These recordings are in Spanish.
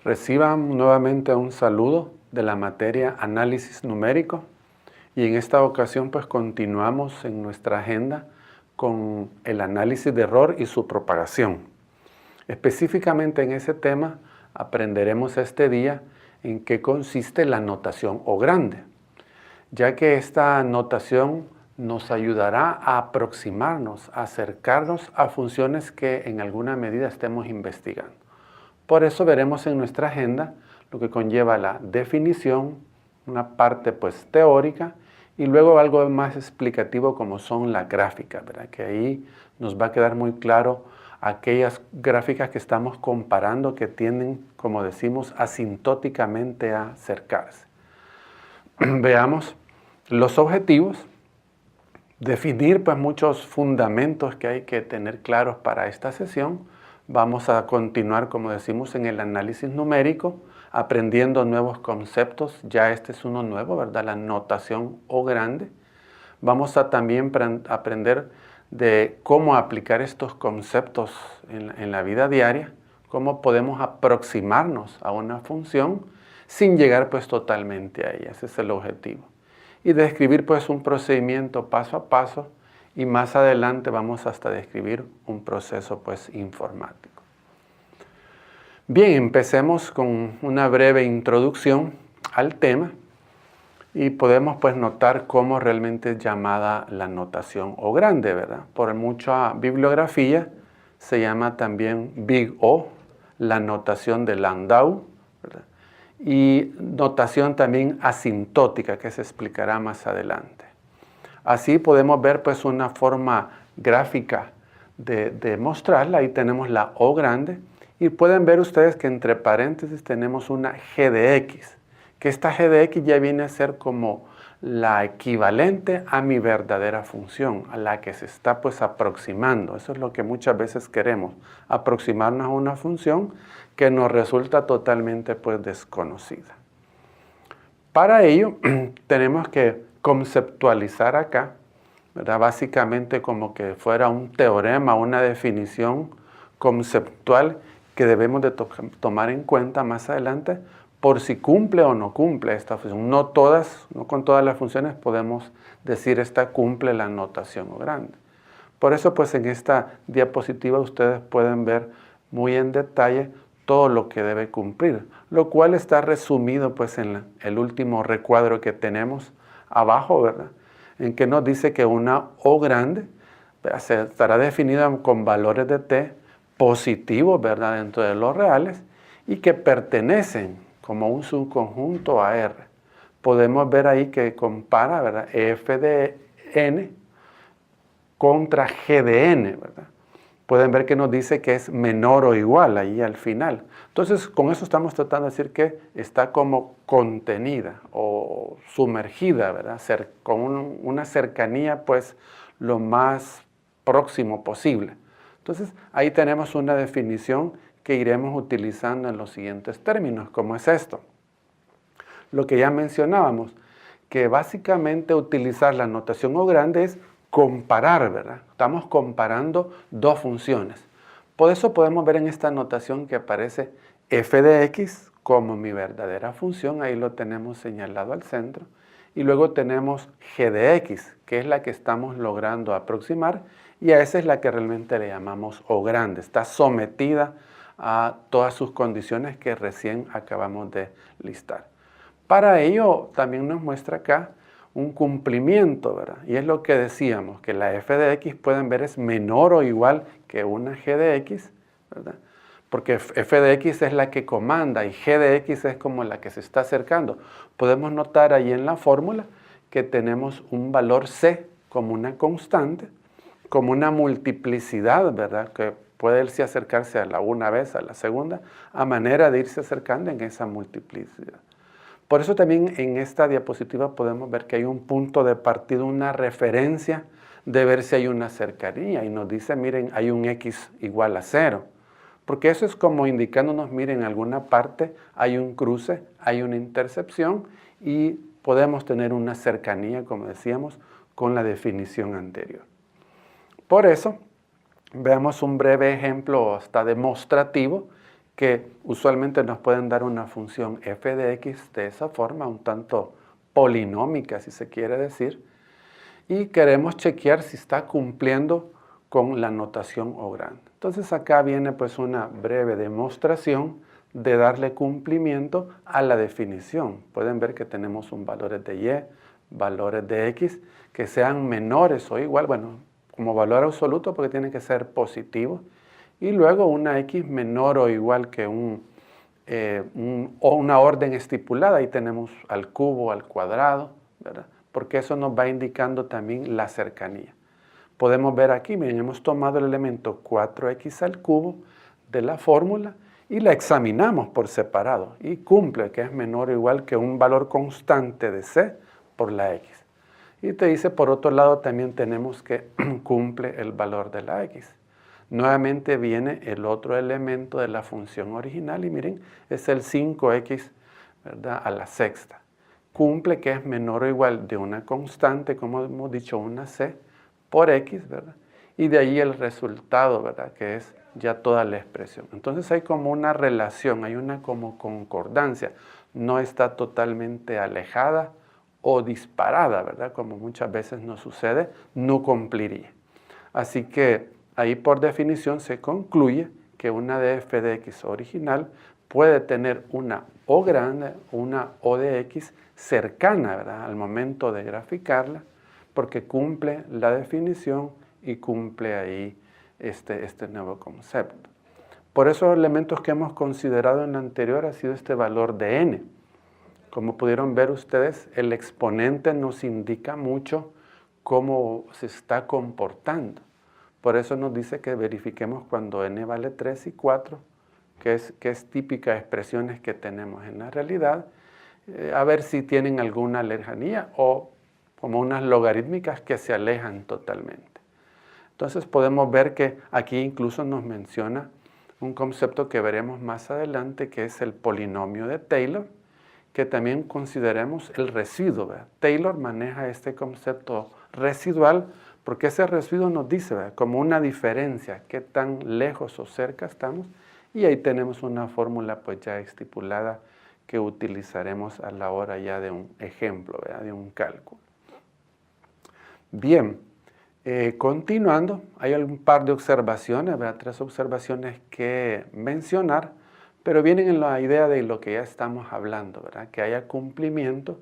Reciban nuevamente un saludo de la materia análisis numérico y en esta ocasión pues continuamos en nuestra agenda con el análisis de error y su propagación. Específicamente en ese tema aprenderemos este día en qué consiste la notación O grande, ya que esta notación nos ayudará a aproximarnos, a acercarnos a funciones que en alguna medida estemos investigando. Por eso veremos en nuestra agenda lo que conlleva la definición, una parte pues teórica y luego algo más explicativo como son las gráficas, ¿verdad? Que ahí nos va a quedar muy claro aquellas gráficas que estamos comparando que tienden, como decimos, asintóticamente a acercarse. Veamos los objetivos, definir pues muchos fundamentos que hay que tener claros para esta sesión. Vamos a continuar, como decimos, en el análisis numérico, aprendiendo nuevos conceptos. Ya este es uno nuevo, ¿verdad? La notación O grande. Vamos a también aprender de cómo aplicar estos conceptos en la vida diaria, cómo podemos aproximarnos a una función sin llegar pues totalmente a ella. Ese es el objetivo. Y describir pues un procedimiento paso a paso, y más adelante vamos hasta describir un proceso pues informático. Bien, empecemos con una breve introducción al tema y podemos pues notar cómo realmente es llamada la notación O grande, ¿verdad? Por mucha bibliografía se llama también Big O, la notación de Landau, ¿verdad? Y notación también asintótica que se explicará más adelante. Así podemos ver pues una forma gráfica de mostrarla. Ahí tenemos la O grande y pueden ver ustedes que entre paréntesis tenemos una G de X, que esta G de X ya viene a ser como la equivalente a mi verdadera función, a la que se está pues aproximando. Eso es lo que muchas veces queremos, aproximarnos a una función que nos resulta totalmente pues desconocida. Para ello tenemos que conceptualizar acá, ¿verdad? Básicamente como que fuera un teorema, una definición conceptual que debemos de tomar en cuenta más adelante por si cumple o no cumple esta función. No con todas las funciones podemos decir esta cumple la notación O grande. Por eso pues en esta diapositiva ustedes pueden ver muy en detalle todo lo que debe cumplir, lo cual está resumido pues en el último recuadro que tenemos abajo, ¿verdad? En que nos dice que una O grande estará definida con valores de t positivos, ¿verdad? Dentro de los reales y que pertenecen como un subconjunto a R. Podemos ver ahí que compara, ¿verdad? F de n contra G de n, ¿verdad? Pueden ver que nos dice que es menor o igual ahí al final. Entonces, con eso estamos tratando de decir que está como contenida o sumergida, ¿verdad? Con una cercanía, pues, lo más próximo posible. Entonces, ahí tenemos una definición que iremos utilizando en los siguientes términos, como es esto. Lo que ya mencionábamos, que básicamente utilizar la notación O grande es comparar, ¿verdad? Estamos comparando dos funciones. Por eso podemos ver en esta notación que aparece f de x como mi verdadera función, ahí lo tenemos señalado al centro, y luego tenemos g de x, que es la que estamos logrando aproximar, y a esa es la que realmente le llamamos O grande, está sometida a todas sus condiciones que recién acabamos de listar. Para ello también nos muestra acá un cumplimiento, ¿verdad? Y es lo que decíamos, que la f de x, pueden ver, es menor o igual que una g de x, ¿verdad? Porque f de x es la que comanda y g de x es como la que se está acercando. Podemos notar ahí en la fórmula que tenemos un valor c como una constante, como una multiplicidad, ¿verdad? Que puede irse acercarse a la una vez, a la segunda, a manera de irse acercando en esa multiplicidad. Por eso también en esta diapositiva podemos ver que hay un punto de partida, una referencia de ver si hay una cercanía. Y nos dice, miren, hay un x igual a 0. Porque eso es como indicándonos, miren, en alguna parte hay un cruce, hay una intercepción y podemos tener una cercanía, como decíamos, con la definición anterior. Por eso, veamos un breve ejemplo hasta demostrativo que usualmente nos pueden dar una función f de x de esa forma, un tanto polinómica si se quiere decir, y queremos chequear si está cumpliendo con la notación O grande. Entonces acá viene pues una breve demostración de darle cumplimiento a la definición. Pueden ver que tenemos un valores de y, valores de x, que sean menores o igual, bueno, como valor absoluto porque tiene que ser positivo, y luego una x menor o igual que o una orden estipulada, ahí tenemos al cubo, al cuadrado, ¿verdad? Porque eso nos va indicando también la cercanía. Podemos ver aquí, miren, hemos tomado el elemento 4x al cubo de la fórmula y la examinamos por separado y cumple que es menor o igual que un valor constante de c por la x. Y te dice, por otro lado, también tenemos que cumple el valor de la x. Nuevamente viene el otro elemento de la función original y miren, es el 5x, ¿verdad?, a la sexta. Cumple que es menor o igual de una constante, como hemos dicho, una c, por x, ¿verdad? Y de ahí el resultado, ¿verdad?, que es ya toda la expresión. Entonces hay como una relación, hay una como concordancia. No está totalmente alejada o disparada, ¿verdad?, como muchas veces nos sucede, no cumpliría. Así que ahí por definición se concluye que una df de x original puede tener una O grande, una O de x cercana, ¿verdad?, al momento de graficarla, porque cumple la definición y cumple ahí este nuevo concepto. Por esos elementos que hemos considerado en la anterior ha sido este valor de n. Como pudieron ver ustedes, el exponente nos indica mucho cómo se está comportando. Por eso nos dice que verifiquemos cuando n vale 3 y 4, que es típica de expresiones que tenemos en la realidad, a ver si tienen alguna lejanía o como unas logarítmicas que se alejan totalmente. Entonces podemos ver que aquí incluso nos menciona un concepto que veremos más adelante, que es el polinomio de Taylor, que también consideremos el residuo, ¿verdad? Taylor maneja este concepto residual porque ese residuo nos dice, ¿verdad?, como una diferencia, qué tan lejos o cerca estamos, y ahí tenemos una fórmula pues ya estipulada que utilizaremos a la hora ya de un ejemplo, ¿verdad?, de un cálculo. Bien, continuando, hay un par de observaciones, ¿verdad?, 3 observaciones que mencionar, pero vienen en la idea de lo que ya estamos hablando, ¿verdad?, que haya cumplimiento,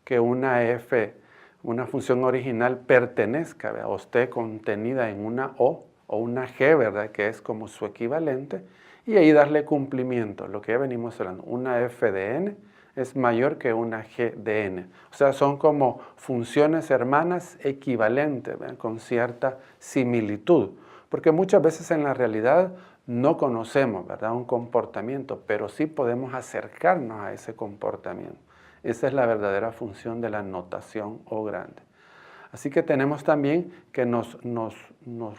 que una f, una función original pertenezca, ¿verdad?, o esté contenida en una o una g, ¿verdad?, que es como su equivalente, y ahí darle cumplimiento, lo que ya venimos hablando, una f de n es mayor que una g de n. O sea, son como funciones hermanas equivalentes, ¿verdad?, con cierta similitud, porque muchas veces en la realidad no conocemos, ¿verdad?, un comportamiento, pero sí podemos acercarnos a ese comportamiento. Esa es la verdadera función de la notación O grande. Así que tenemos también que nos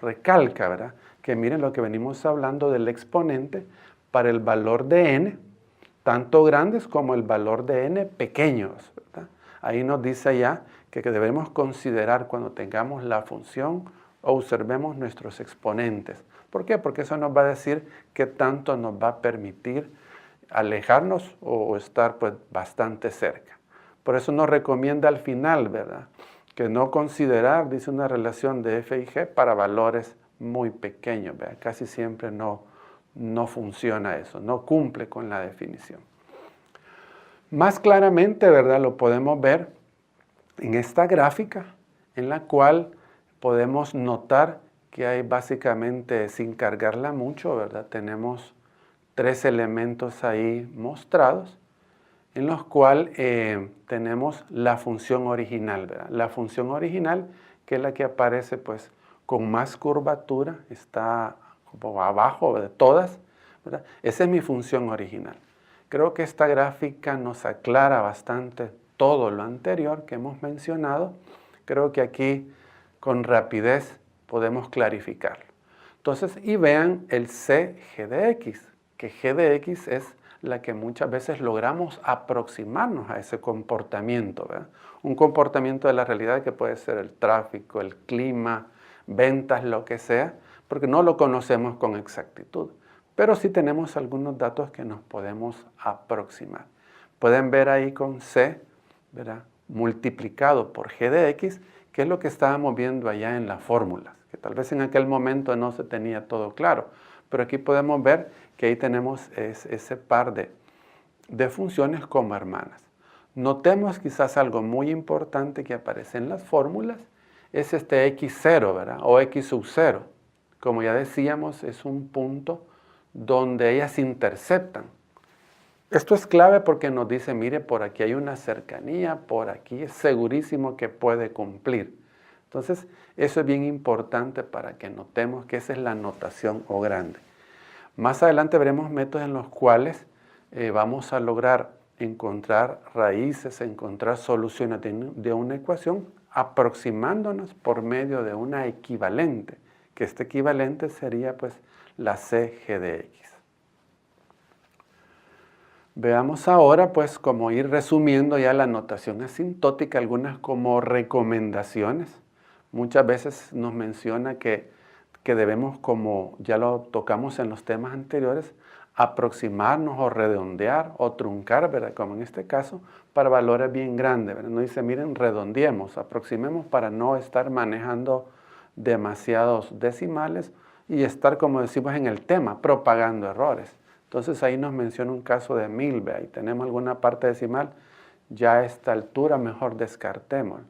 recalca, ¿verdad?, que miren lo que venimos hablando del exponente para el valor de n, tanto grandes como el valor de n pequeños, ¿verdad? Ahí nos dice ya que debemos considerar cuando tengamos la función, observemos nuestros exponentes. ¿Por qué? Porque eso nos va a decir qué tanto nos va a permitir alejarnos o estar pues bastante cerca. Por eso nos recomienda al final, ¿verdad?, que no considerar, dice, una relación de f y g para valores muy pequeños, ¿verdad? Casi siempre no funciona eso, no cumple con la definición. Más claramente, ¿verdad?, lo podemos ver en esta gráfica, en la cual podemos notar que hay básicamente, sin cargarla mucho, ¿verdad?, tenemos 3 elementos ahí mostrados, en los cuales tenemos la función original, ¿verdad? La función original, que es la que aparece pues con más curvatura, está como abajo de todas, ¿verdad? Esa es mi función original. Creo que esta gráfica nos aclara bastante todo lo anterior que hemos mencionado. Creo que aquí con rapidez podemos clarificarlo. Entonces, y vean el CG de X, que G de X es la que muchas veces logramos aproximarnos a ese comportamiento, ¿verdad? Un comportamiento de la realidad que puede ser el tráfico, el clima, ventas, lo que sea, porque no lo conocemos con exactitud. pero sí tenemos algunos datos que nos podemos aproximar. Pueden ver ahí con C, ¿verdad?, multiplicado por G de X, que es lo que estábamos viendo allá en las fórmulas, que tal vez en aquel momento no se tenía todo claro, pero aquí podemos ver que ahí tenemos ese par de funciones como hermanas. Notemos quizás algo muy importante que aparece en las fórmulas, es este x0, ¿verdad?, o x sub 0. Como ya decíamos, es un punto donde ellas interceptan. Esto es clave porque nos dice, mire, por aquí hay una cercanía, por aquí es segurísimo que puede cumplir. Entonces, eso es bien importante para que notemos que esa es la notación O grande. Más adelante veremos métodos en los cuales vamos a lograr encontrar raíces, encontrar soluciones de una ecuación aproximándonos por medio de una equivalente, que este equivalente sería pues la CG de X. Veamos ahora pues como ir resumiendo ya la notación asintótica, algunas como recomendaciones. Muchas veces nos menciona que debemos, como ya lo tocamos en los temas anteriores, aproximarnos o redondear o truncar, ¿verdad?, como en este caso, para valores bien grandes, ¿verdad? Nos dice, miren, redondeemos, aproximemos para no estar manejando demasiados decimales y estar, como decimos en el tema, propagando errores. Entonces ahí nos menciona un caso de 1000, ¿ve? Ahí tenemos alguna parte decimal, ya a esta altura mejor descartemos.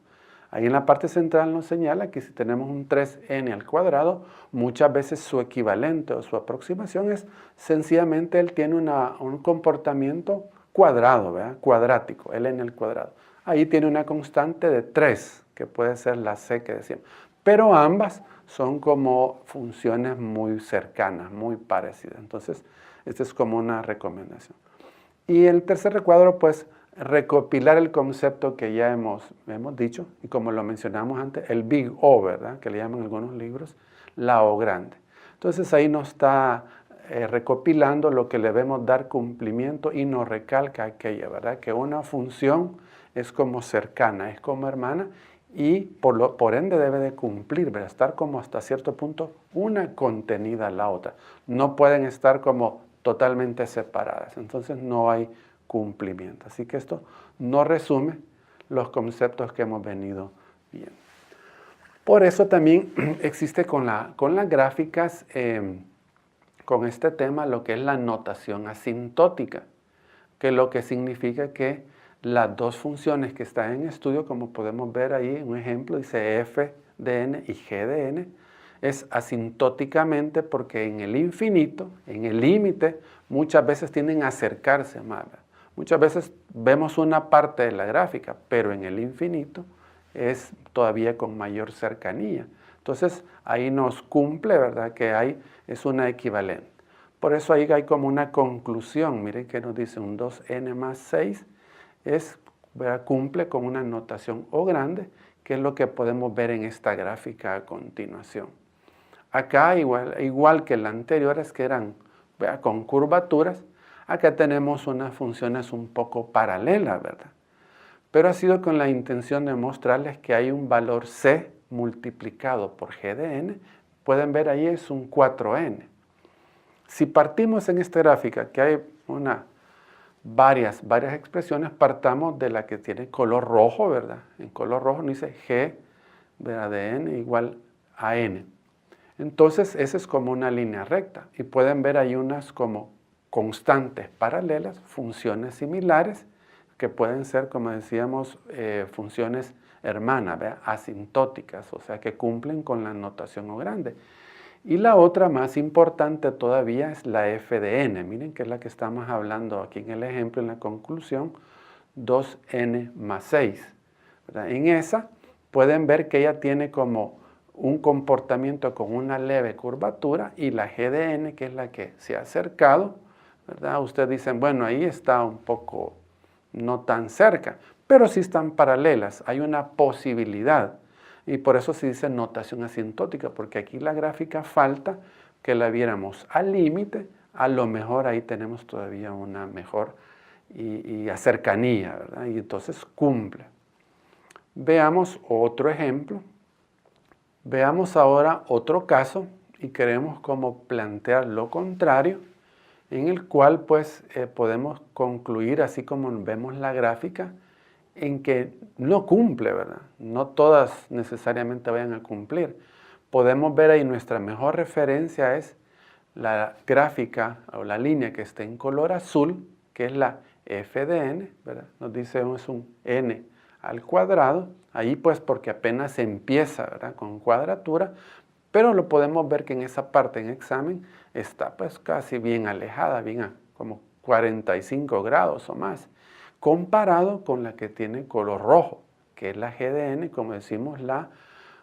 Ahí en la parte central nos señala que si tenemos un 3n al cuadrado, muchas veces su equivalente o su aproximación es sencillamente él tiene un comportamiento cuadrado, ¿verdad?, cuadrático, el n al cuadrado. Ahí tiene una constante de 3, que puede ser la c que decíamos. Pero ambas son como funciones muy cercanas, muy parecidas. Entonces, esta es como una recomendación. Y el tercer recuadro, pues, recopilar el concepto que ya hemos dicho, y como lo mencionamos antes, el Big O, ¿verdad?, que le llaman algunos libros, la O grande. Entonces ahí nos está recopilando lo que le debemos dar cumplimiento y nos recalca aquella, ¿verdad?, que una función es como cercana, es como hermana, y por ende debe de cumplir, ¿verdad?, estar como hasta cierto punto una contenida a la otra. No pueden estar como totalmente separadas, entonces no hay cumplimiento. Así que esto no resume los conceptos que hemos venido viendo. Por eso también existe con las gráficas, con este tema, lo que es la notación asintótica, que lo que significa que las dos funciones que están en estudio, como podemos ver ahí en un ejemplo, dice f de n y g de n, es asintóticamente porque en el infinito, en el límite, muchas veces tienden a acercarse más. Muchas veces vemos una parte de la gráfica, pero en el infinito es todavía con mayor cercanía. Entonces, ahí nos cumple, ¿verdad?, que es una equivalente. Por eso ahí hay como una conclusión. Miren que nos dice un 2n más 6 ¿verdad?, cumple con una notación O grande, que es lo que podemos ver en esta gráfica a continuación. Acá, igual que la anterior, es que eran, ¿verdad?, con curvaturas. Acá tenemos unas funciones un poco paralelas, ¿verdad? Pero ha sido con la intención de mostrarles que hay un valor C multiplicado por G de n. Pueden ver ahí es un 4n. Si partimos en esta gráfica, que hay varias expresiones, partamos de la que tiene color rojo, ¿verdad? En color rojo nos dice G, ¿verdad?, de n igual a n. Entonces, esa es como una línea recta. Y pueden ver ahí unas como constantes paralelas, funciones similares, que pueden ser, como decíamos, funciones hermanas, ¿verdad?, asintóticas, o sea, que cumplen con la notación O grande. Y la otra más importante todavía es la f de n. Miren que es la que estamos hablando aquí en el ejemplo, en la conclusión, 2n más 6. ¿Verdad? En esa pueden ver que ella tiene como un comportamiento con una leve curvatura, y la g de n, que es la que se ha acercado, ¿verdad? Ustedes dicen, bueno, ahí está un poco no tan cerca, pero sí están paralelas, hay una posibilidad. Y por eso se dice notación asintótica, porque aquí la gráfica falta que la viéramos al límite, a lo mejor ahí tenemos todavía una mejor y cercanía, ¿verdad? Y entonces cumple. Veamos otro ejemplo. Veamos ahora otro caso y queremos como plantear lo contrario. en el cual pues podemos concluir, así como vemos la gráfica, en que no cumple, ¿verdad? No todas necesariamente vayan a cumplir. Podemos ver ahí nuestra mejor referencia es la gráfica o la línea que está en color azul, que es la f de n, ¿verdad? Nos dice es un n al cuadrado, ahí pues porque apenas empieza, ¿verdad?, con cuadratura, pero lo podemos ver que en esa parte en examen está pues casi bien alejada, bien como 45 grados o más, comparado con la que tiene color rojo, que es la g de n, como decimos, la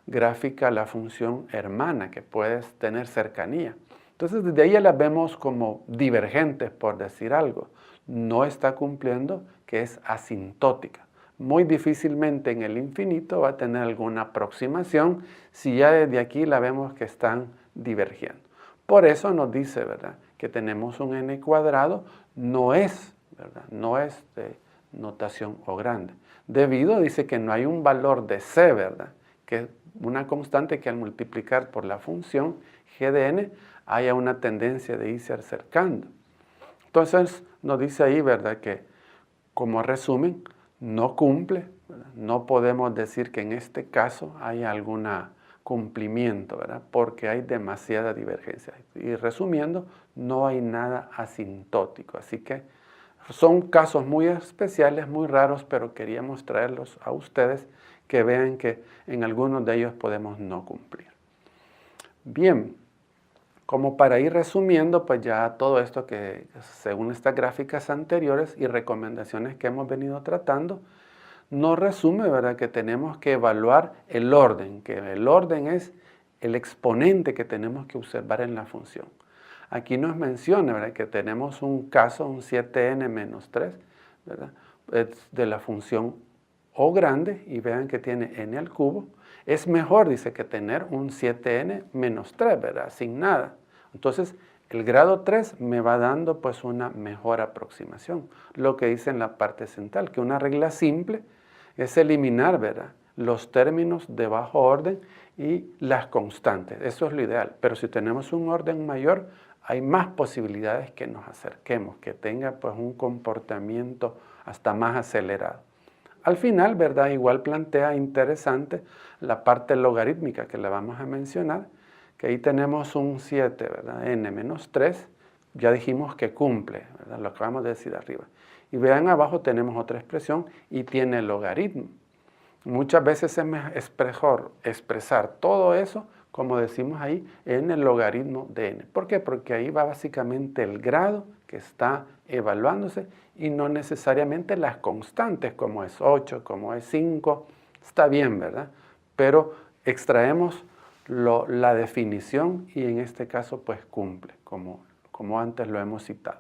gráfica, la función hermana, que puedes tener cercanía. Entonces, desde ahí ya las vemos como divergentes, por decir algo. No está cumpliendo, que es asintótica. Muy difícilmente en el infinito va a tener alguna aproximación si ya desde aquí la vemos que están divergiendo. Por eso nos dice, ¿verdad?, que tenemos un n cuadrado, no es, ¿verdad?, no es de notación O grande. Debido, dice que no hay un valor de c, ¿verdad?, que es una constante que al multiplicar por la función g de n haya una tendencia de irse acercando. Entonces nos dice ahí, ¿verdad?, que como resumen, no cumple, ¿verdad? No podemos decir que en este caso hay algún cumplimiento, ¿verdad?, porque hay demasiada divergencia. Y resumiendo, no hay nada asintótico. Así que son casos muy especiales, muy raros, pero queríamos traerlos a ustedes que vean que en algunos de ellos podemos no cumplir. Bien, como para ir resumiendo, pues ya todo esto que según estas gráficas anteriores y recomendaciones que hemos venido tratando, nos resume, ¿verdad?, que tenemos que evaluar el orden, que el orden es el exponente que tenemos que observar en la función. Aquí nos menciona, ¿verdad?, que tenemos un caso, un 7n menos 3, ¿verdad?, es de la función O grande, y vean que tiene n al cubo. Es mejor, dice, que tener un 7n menos 3, ¿verdad?, sin nada. Entonces, el grado 3 me va dando pues una mejor aproximación. Lo que dice en la parte central, que una regla simple es eliminar, ¿verdad?, los términos de bajo orden y las constantes. Eso es lo ideal. Pero si tenemos un orden mayor, hay más posibilidades que nos acerquemos, que tenga pues un comportamiento hasta más acelerado. Al final, ¿verdad?, igual plantea interesante la parte logarítmica que la vamos a mencionar, que ahí tenemos un 7, ¿verdad?, n menos 3, ya dijimos que cumple, ¿verdad?, lo acabamos de decir arriba. Y vean abajo tenemos otra expresión y tiene logaritmo. Muchas veces es mejor expresar todo eso, como decimos ahí, en el logaritmo de n. ¿Por qué? Porque ahí va básicamente el grado que está evaluándose y no necesariamente las constantes, como es 8, como es 5, está bien, ¿verdad? Pero extraemos la definición y en este caso pues cumple, como antes lo hemos citado.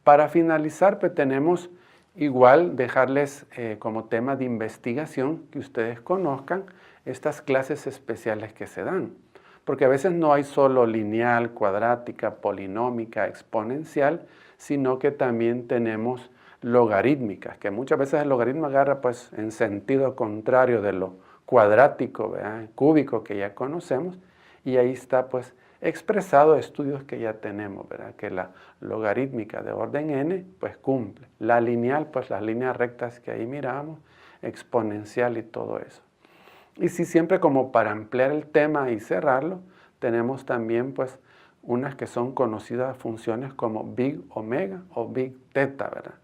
Para finalizar, pues tenemos igual dejarles como tema de investigación que ustedes conozcan estas clases especiales que se dan. Porque a veces no hay solo lineal, cuadrática, polinómica, exponencial, sino que también tenemos logarítmicas, que muchas veces el logaritmo agarra pues en sentido contrario de lo cuadrático, ¿verdad?, cúbico que ya conocemos, y ahí está pues expresado estudios que ya tenemos, ¿verdad?, que la logarítmica de orden n pues cumple. La lineal, pues las líneas rectas que ahí miramos, exponencial y todo eso. Y si siempre como para ampliar el tema y cerrarlo, tenemos también pues unas que son conocidas funciones como big omega o big teta, ¿verdad?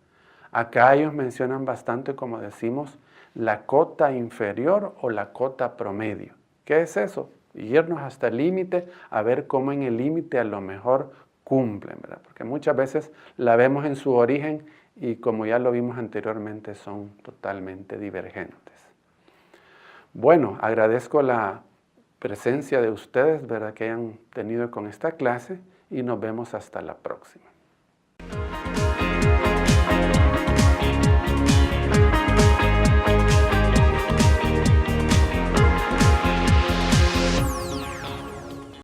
Acá ellos mencionan bastante, como decimos, la cota inferior o la cota promedio. ¿Qué es eso? Irnos hasta el límite a ver cómo en el límite a lo mejor cumplen, ¿verdad? Porque muchas veces la vemos en su origen y como ya lo vimos anteriormente son totalmente divergentes. Bueno, agradezco la presencia de ustedes, ¿verdad?, que hayan tenido con esta clase y nos vemos hasta la próxima.